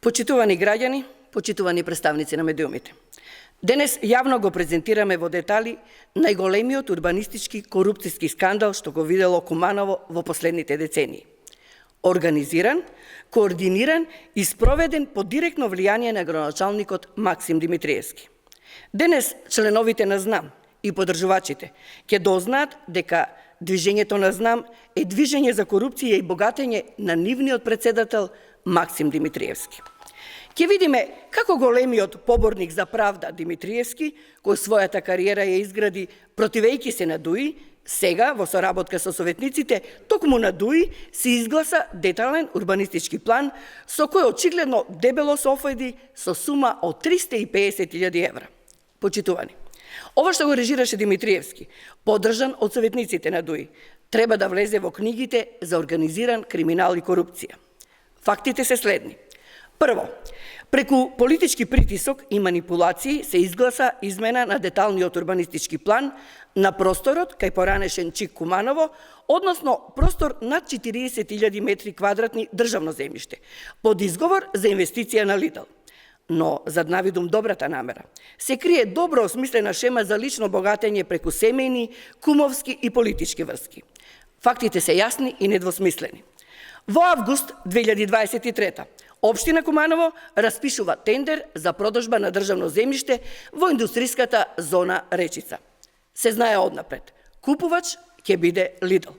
Почитувани граѓани, почитувани представници на медиумите. Денес јавно го презентираме во детали најголемиот урбанистички корупцијски скандал што го видело Куманово во последните децении. Организиран, координиран и спроведен под директно влијание на градоначалникот Максим Димитриевски. Денес членовите на ЗНАМ и поддржувачите ќе дознаат дека движењето на ЗНАМ е движење за корупција и богатење на нивниот председател Максим Димитриевски. Ќе видиме како големиот поборник за правда Димитриевски, кој својата кариера ја изгради противејќи се на ДУИ, сега во соработка со советниците, токму на ДУИ се изгласа детален урбанистички план со кој очигледно дебело се офајди со сума од 350.000 евра. Почитувани, ова што го режираше Димитриевски, поддржан од советниците на ДУИ, треба да влезе во книгите за организиран криминал и корупција. Фактите се следни. Прво, преку политички притисок и манипулации се изгласа измена на деталниот урбанистички план на просторот кај поранешен Чик Куманово, односно простор над 40.000 метри квадратни државно земјиште, под изговор за инвестиција на Лидл. Но, зад навидум добрата намера, се крие добро осмислена шема за лично богатење преку семејни, кумовски и политички врски. Фактите се јасни и недвосмислени. Во август 2023 Општина Куманово распишува тендер за продажба на државно земјиште во индустриската зона Речица. Се знае однапред, купувач ќе биде Лидл.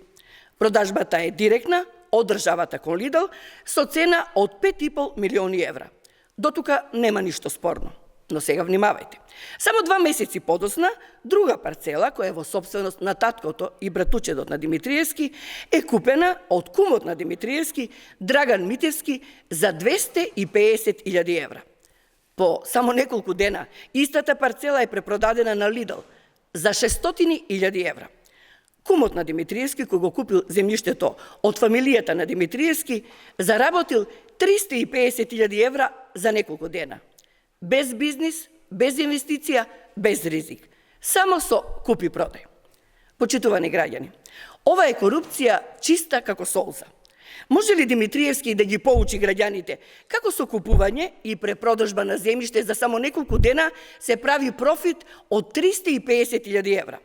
Продажбата е директна од државата кон Лидл со цена од 5,5 милиони евра. До тука нема ништо спорно. Но сега внимавајте. Само 2 месеци подосна, друга парцела, која е во собственост на таткото и братучедот на Димитриевски, е купена од кумот на Димитриевски, Драган Митевски, за 250.000 евра. По само неколку дена, истата парцела е препродадена на Лидл за 600.000 евра. Кумот на Димитриевски, кој го купил земјиштето од фамилијата на Димитриевски, заработил 350.000 евра за неколку дена. Без бизнис, без инвестиција, без ризик. Само со купи-продај. Почитувани граѓани, ова е корупција чиста како солза. Може ли Димитриевски да ги поучи граѓаните како со купување и препродажба на земјиште за само неколку дена се прави профит од 350.000 евра?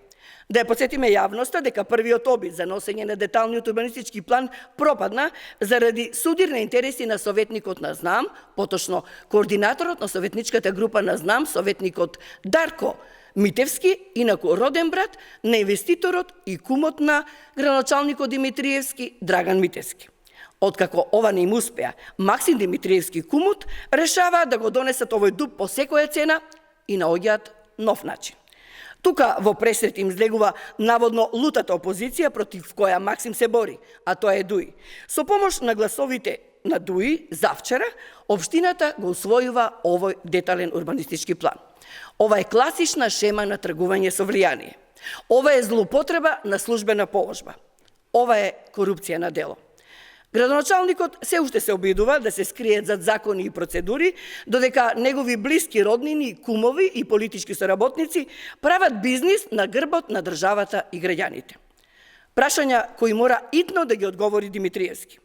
Да ја подсетиме јавноста дека првиот обид за носење на деталниот урбанистички план пропадна заради судирни интереси на советникот на ЗНАМ, поточно координаторот на советничката група на ЗНАМ, советникот Дарко Митевски, инаку роден брат на инвеститорот и кумот на градоначалникот Димитриевски, Драган Митевски. Откако ова не им успеа, Максим Димитриевски кумот решава да го донесат овој дуб по секоја цена и наоѓаат нов начин. Тука во пресрет им злегува наводно лутата опозиција против која Максим се бори, а тоа е ДУИ. Со помош на гласовите на ДУИ, завчера, општината го усвојува овој детален урбанистички план. Ова е класична шема на тргување со влијание. Ова е злоупотреба на службена положба. Ова е корупција на дело. Градоначалникот се уште се обидува да се скриет зад закони и процедури, додека негови блиски роднини, кумови и политички соработници прават бизнис на грбот на државата и граѓаните. Прашања кои мора итно да ги одговори Димитриевски.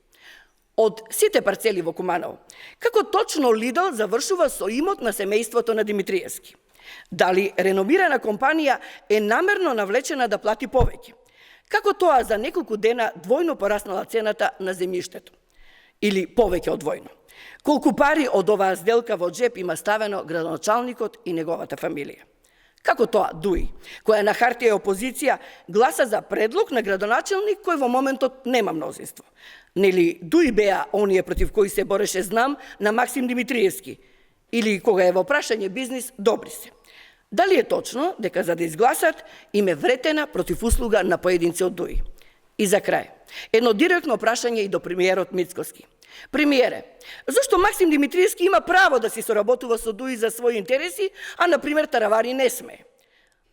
Од сите парцели во Куманово, како точно Лидл завршува со имот на семејството на Димитриевски? Дали реномирана компанија е намерно навлечена да плати повеќе? Како тоа за неколку дена двојно пораснала цената на земјиштето? Или повеќе од двојно? Колку пари од оваа сделка во джеп има ставено градоначалникот и неговата фамилија? Како тоа ДУИ, која на хартија е опозиција, гласа за предлог на градоначалник кој во моментот нема мнозинство? Нели ДУИ беа оние против кои се бореше ЗНАМ на Максим Димитриевски? Или кога е во прашање бизнис, добри се? Дали е точно дека за да изгласат им е вретена против услуга на поединци од ДУИ? И за крај, едно директно прашање и до премиерот Мицкоски. Премиере, зошто Максим Димитриевски има право да си соработува со ДУИ за своји интереси, а например Таравари не смее?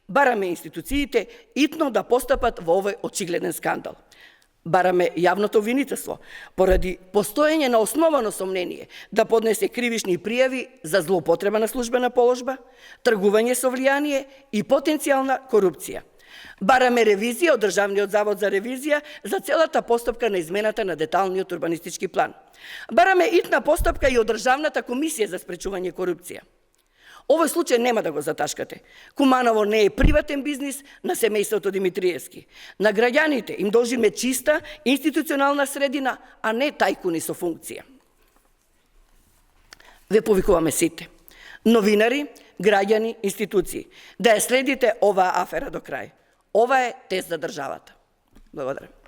Бараме институциите итно да постапат во овој очигледен скандал. Бараме јавното обвинителство, поради постоење на основано сомнение да поднесе кривишни пријави за злоупотреба на службена положба, тргување со влијание и потенцијална корупција. Бараме ревизија од Државниот завод за ревизија за целата постапка на измената на деталниот урбанистички план. Бараме итна постапка и од Државната комисија за спречување корупција. Овој случај нема да го заташкате. Куманово не е приватен бизнис на семејството Димитриевски. На граѓаните им должиме чиста институционална средина, а не тајкуни со функција. Ве повикуваме сите. Новинари, граѓани, институции, да ја следите оваа афера до крај. Ова е тест за државата. Благодарам.